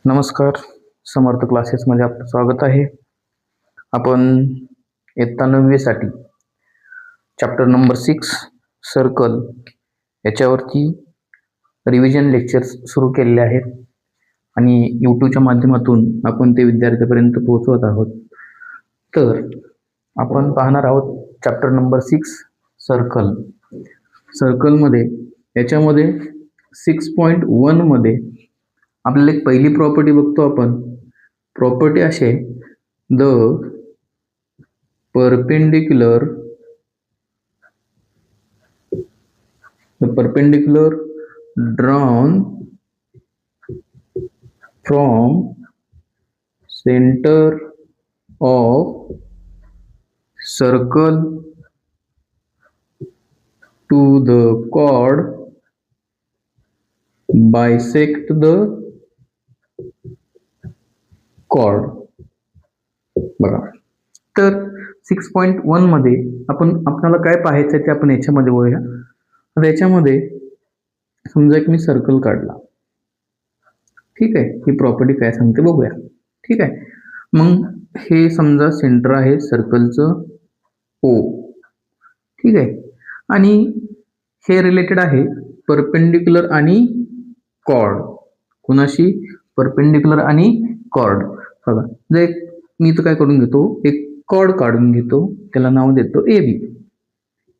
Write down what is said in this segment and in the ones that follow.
नमस्कार. समर्थ क्लासेसमध्ये आपलं स्वागत आहे. आपण इयत्ता 9वी साठी चॅप्टर नंबर 6 सर्कल याच्यावरती रिव्हिजन लेक्चर्स सुरू केलेले आहेत आणि यूट्यूबच्या माध्यमातून आपण ते विद्यार्थ्यांपर्यंत पोहोचवत आहोत. तर आपण पाहणार आहोत चॅप्टर नंबर 6 सर्कल. सर्कलमध्ये याच्यामध्ये 6.1 मध्ये आपल्याला एक पहिली प्रॉपर्टी बघतो आपण. प्रॉपर्टी असे the perpendicular drawn from centre of circle to the chord bisect the chord. बघा, तर 6.1 मध्ये आपल्याला काय पाहायचं ते आपण याच्यामध्ये बघूया. आता याच्यामध्ये समजा एक मी सर्कल काढला, ठीक आहे. ही प्रॉपर्टी काय सांगते बघूया, ठीक आहे. मग हे समजा सेंटर आहे सर्कलचं O, ठीक आहे. आणि हे रिलेटेड आहे परपेंडिक्युलर आणि कॉर्ड. कुणाशी? परपेंडिक्युलर आणि कॉर्ड. बघा, जर मी इथं काय करून घेतो, एक कॉर्ड काढून घेतो, त्याला नाव देतो AB.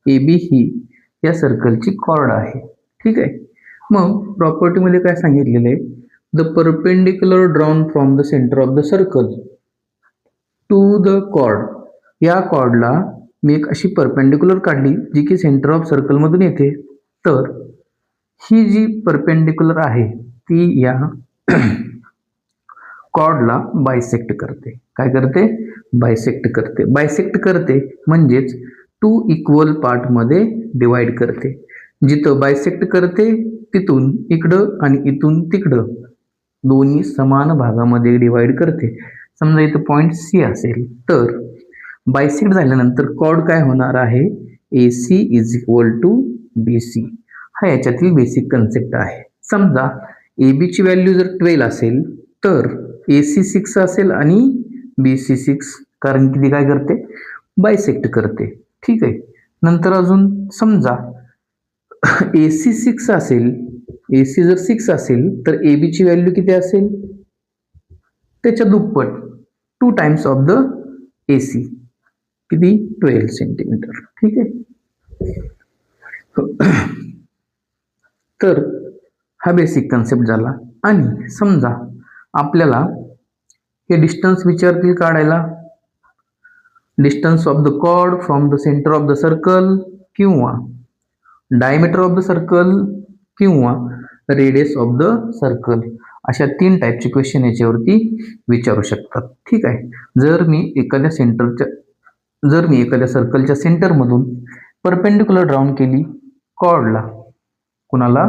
AB ही या सर्कलची कॉर्ड आहे, ठीक आहे. मग प्रॉपर्टीमध्ये काय सांगितलेलं आहे, the perpendicular drawn from the centre of the circle to the chord. या कॉर्डला मी एक अशी परपेंडिक्युलर काढली जी की सेंटर ऑफ सर्कल मधून येते. तर ही जी परपेंडिक्युलर आहे ती या कॉर्डला बायसेक्ट करते. काय करते? बायसेक्ट करते. बायसेक्ट करते म्हणजेच 2 इक्वल पार्ट मध्ये डिवाइड करते. जिथं बायसेक्ट करते तिथून इकडं आणि इथून तिकडं दोन्ही समान भागामध्ये डिवाइड करते. समजा इथं पॉइंट C असेल तर बायसेक्ट झाल्यानंतर कॉर्ड काय होणार आहे, AC is equal to BC. हा याच्यातील बेसिक कन्सेप्ट आहे. समजा AB ची व्हॅल्यू जर 12 असेल तर AC 6 असेल आणि BC 6, कारण की ती काय करते, बायसेक्ट करते, ठीक आहे. नंतर अजून समजा AC 6 असेल, AC जर 6 असेल तर AB ची व्हॅल्यू किती असेल, त्याच्या दुप्पट, 2 टाइम्स ऑफ द AC, किती, 12 सेंटीमीटर, ठीक आहे. तर हा बेसिक कन्सेप्ट झाला. आणि समजा आपल्याला हे डिस्टन्स विचारतील काढायला, distance of the chord from the centre of the circle किंवा डायमीटर ऑफ द सर्कल किंवा रेडियस ऑफ द सर्कल, अशा 3 टाईपचे क्वेश्चन याच्यावरती विचारू शकतात, ठीक आहे. जर मी एखाद्या सर्कलच्या सेंटरमधून परपेंडिक्युलर ड्रॉन केली कॉर्डला, कुणाला,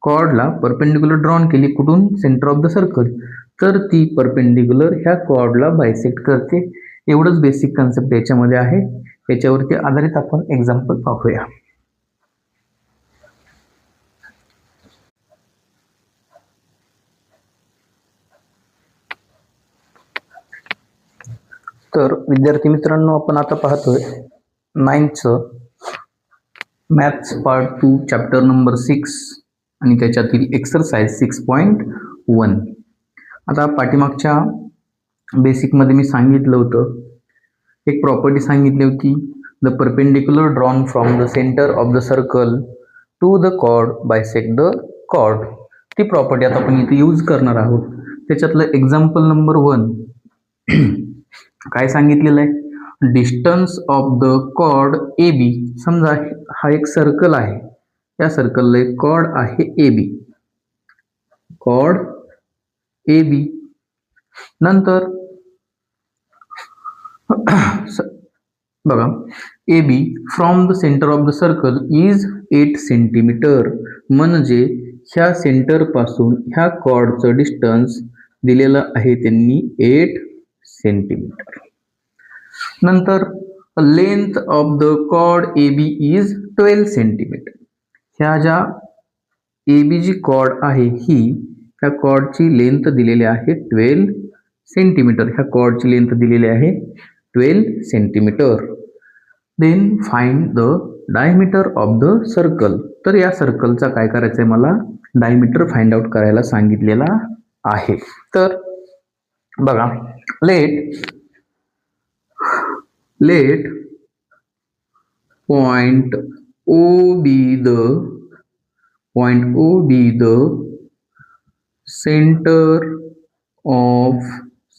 कॉर्डला परपेंडिक्युलर ड्रॉन केली, कुठून, सेंटर ऑफ द सर्कल, तर ती परपेंडिक्युलर ह्या कॉर्डला बायसेक्ट करते. एवढंच बेसिक कन्सेप्ट याच्यामध्ये आहे. याच्यावरती आधारित आपण एक्झाम्पल पाहूया. तर विद्यार्थी मित्रांनो, आपण आता पाहतोय 9th maths part 2 chapter number 6 आणि त्याच्यातील एक्सरसाइज 6.1. आता पाठीमागच्या बेसिकमध्ये मी सांगितलं होतं, एक प्रॉपर्टी सांगितली होती, the perpendicular drawn from the centre of the circle to the chord bisect the chord. ती प्रॉपर्टी आता आपण इथे यूज करणार आहोत. त्याच्यातलं एक्झाम्पल नंबर 1 काय सांगितलेलं आहे, distance of the chord AB. समजा हा एक सर्कल आहे, या सर्कलला एक कॉर्ड आहे AB, कॉर्ड AB. नंतर बघा, AB from the centre of the circle is 8 centimetre. म्हणजे ह्या सेंटर पासून ह्या कॉर्डचं डिस्टन्स दिलेलं आहे त्यांनी 8 सेंटीमीटर. नंतर length of the chord AB is 12 centimetre. ह्या ज्या AB जी कॉर्ड आहे ही ह्या कॉर्डची लेंथ दिलेली आहे 12 सेंटीमीटर. ह्या कॉर्डची लेंथ दिलेली आहे 12 centimetre. Then find the diameter of the circle. तर या सर्कलचा काय करायचं आहे, मला डायमीटर फाइंड आउट करायला सांगितलेला आहे. तर बघा, let point O be the center of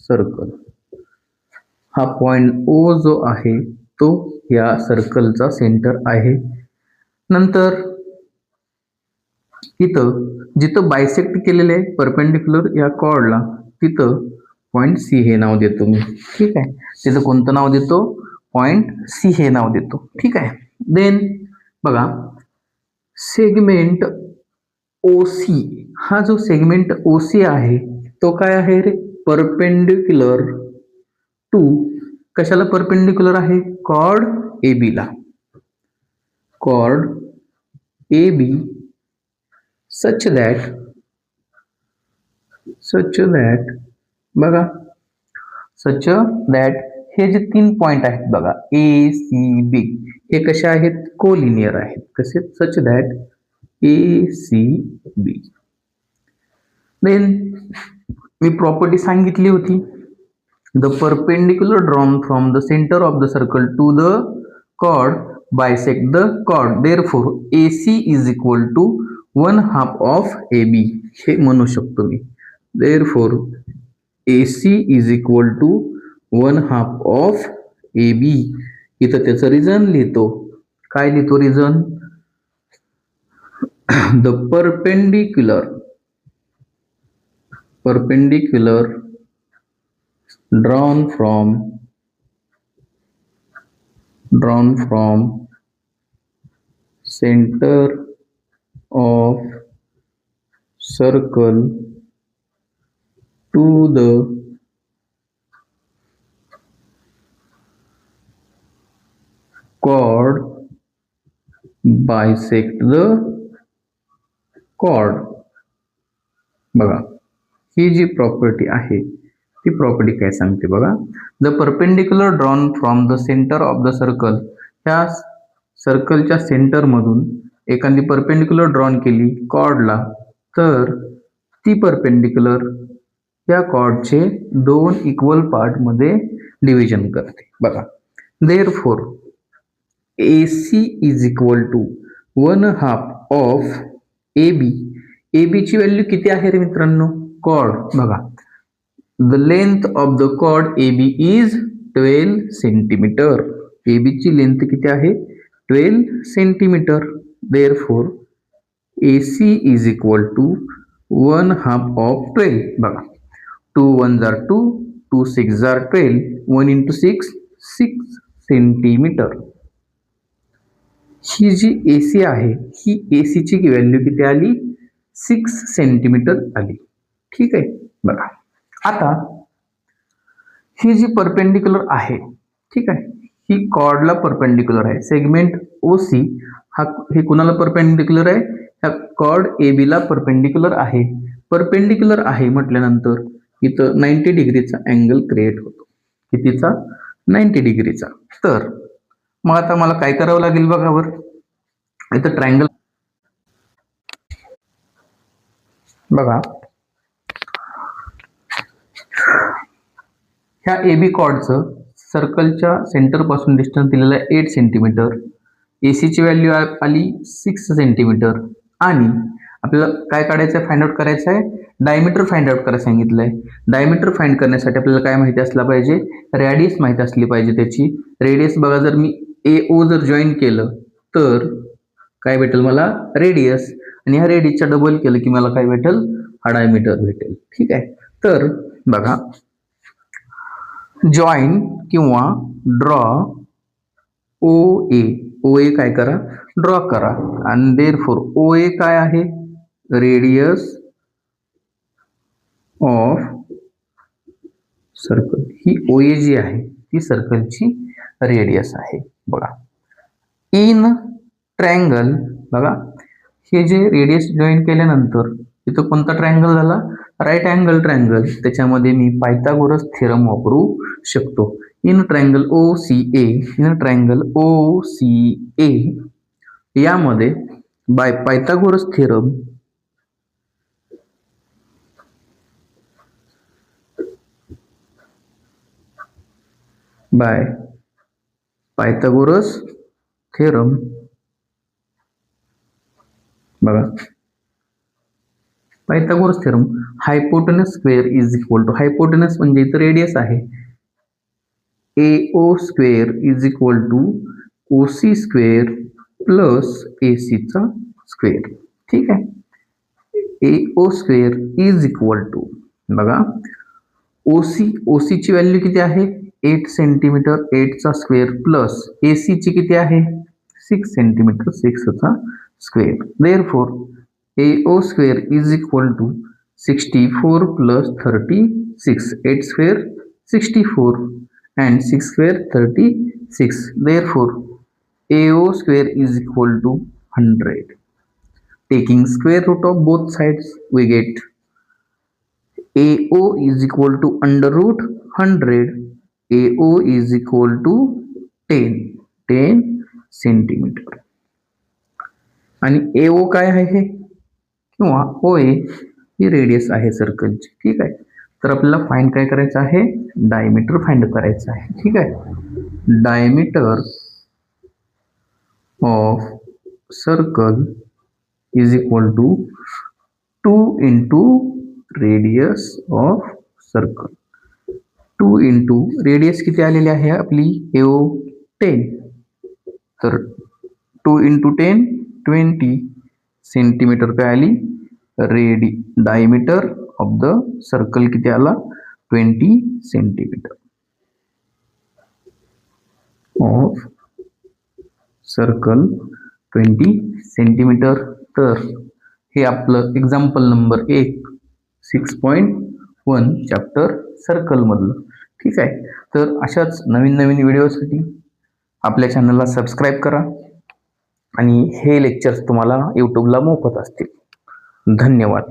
circle. हा पॉइंट O जो आहे तो या सर्कलचा सेंटर आहे. नंतर इथं जिथं बायसेक्ट केलेले आहे परपेंडिक्युलर या कॉर्डला, तिथं पॉइंट C हे नाव देतो मी. ठीक आहे, तिथं कोणतं नाव देतो, पॉइंट C हे नाव देतो. ठीक आहे. देन बघा, सेगमेंट OC, हा जो सेगमेंट OC आहे तो काय आहे रे, परपेंडिक्युलर टू, कशाला परपेंडिक्युलर आहे, कॉर्ड AB ला. कॉर्ड AB such that बघा, such that हे जे 3 पॉइंट आहेत बघा ACB, हे कसे आहेत, कोलिनियर आहेत. कसे, such that ACB. देन मी प्रॉपर्टी सांगितली होती, the perpendicular drawn from the centre of the circle to the chord bisect the chord, therefore AC is equal to 1/2 of AB. हे म्हणू शकतो मी, therefore AC is equal to 1/2 of AB. इथं त्याचं reason लिहितो. काय लिहितो reason, the perpendicular drawn from center of circle to the chord bisect the chord. बघा, ही जी प्रॉपर्टी आहे ती प्रॉपर्टी काय सांगते बघा, the perpendicular drawn from the centre of the circle, ह्या सर्कलच्या सेंटर मधून एखादी परपेंडिक्युलर ड्रॉन केली कॉर्डला, तर ती परपेंडिक्युलर या कॉर्डचे 2 इक्वल पार्ट मध्ये डिव्हिजन करते. बघा, therefore AC is equal to 1/2 of AB. AB ची व्हॅल्यू किती आहे रे मित्रांनो, कॉर्ड. बघा, the length of the chord AB is 12 centimetre. AB ची लेंथ किती आहे, 12 centimetre. Therefore AC is equal to 1/2 of 12. बघा, 2 1s are 2, 2 6s are 12, 1 into 6 centimetre. He G AC आहे, ही AC ची व्हॅल्यू किती आली, 6 सेंटीमीटर आली. ठीक आहे. बघा, आता ही जी परपेंडिक्युलर आहे, ठीक आहे, ही कॉर्डला परपेंडिक्युलर आहे. सेगमेंट OC हा हे कुणाला परपेंडिक्युलर आहे, ह्या कॉर्ड AB ला परपेंडिक्युलर आहे. परपेंडिक्युलर आहे म्हटल्यानंतर इथं 90 डिग्रीचा अँगल क्रिएट होतो. कितीचा, 90 डिग्रीचा. तर मग आता मला काय करावं लागेल बघा, वर इथं ट्रायंगल बघा, ह्या AB कॉर्डचं सर्कलच्या सेंटर पासून डिस्टन्स दिलेला आहे 8 सेंटीमीटर. AC ची व्हॅल्यू आली 6 सेंटीमीटर. आणि आपल्याला काय काढायचं, फाइंड आउट करायचं आहे, डायमीटर फाइंड आउट करायला सांगितलंय. डायमीटर फाइंड करण्यासाठी आपल्याला काय माहिती असलं पाहिजे, रेडियस माहिती असली पाहिजे त्याची. रेडियस बघा, जर मी AO जर जॉईन केलं तर काय भेटेल मला, रेडियस. आणि ह्या रेडियसच्या डबल केलं की मला काय भेटेल, हा डायमीटर भेटेल. ठीक आहे. तर बघा, जॉईन किंवा ड्रॉ OA काय करा, ड्रॉ करा. आणि देअरफॉर OA काय आहे, radius of circle. He OA जी आहे ती सर्कलची रेडियस आहे. बघा, इन ट्रायंगल, बघा हे जे रेडियस जॉईन केल्यानंतर इथं कोणता ट्रायंगल झाला, राईट अँगल ट्रायंगल, त्याच्यामध्ये मी पायथागोरस थेरम वापरू शकतो. In triangle OCA, in triangle OCA यामध्ये by Pythagoras theorem by Pythagoras theorem बघा, Pythagoras theorem hypotenuse square is equal to, hypotenuse म्हणजे इथं रेडियस आहे, AO square is equal to OC square plus AC चा square. ठीक आहे, AO square is equal to बघा OC ची value किती आहे 8 सेंटीमीटर, 8 चा स्क्वेअर प्लस AC ची किती आहे 6 सेंटीमीटर, 6 चा square. Therefore AO square is equal to 64 plus 36, 8 square 64 and 6 square 36. Therefore, AO square is equal to 100. Taking square root of both sides, we get AO is equal to under root 100. AO is equal to 10 centimetre. आणि AO काय आहे हे, किंवा OA ही radius आहे सर्कलची. ठीक आहे, तर आपल्याला फाइंड काय करायचं आहे, डायमीटर फाइंड करायचं आहे. ठीक आहे, diameter of circle is equal to 2 into radius of circle. 2 into radius किती आलेली आहे आपली AO 10, तर 2 इंटू 10 20 सेंटीमीटर काय आली डायमीटर ऑफ द सर्कल किती आला 20 सेंटीमीटर ऑफ सर्कल 20 सेंटीमीटर. तर हे आपलं एक्झाम्पल नंबर 1 6.1 चॅप्टर सर्कल मधलं. ठीक आहे, तर अशाच नवीन नवीन व्हिडिओसाठी आपल्या चॅनलला सबस्क्राईब करा आणि हे लेक्चर्स तुम्हाला यूट्यूबला मोफत असतील. धन्यवाद.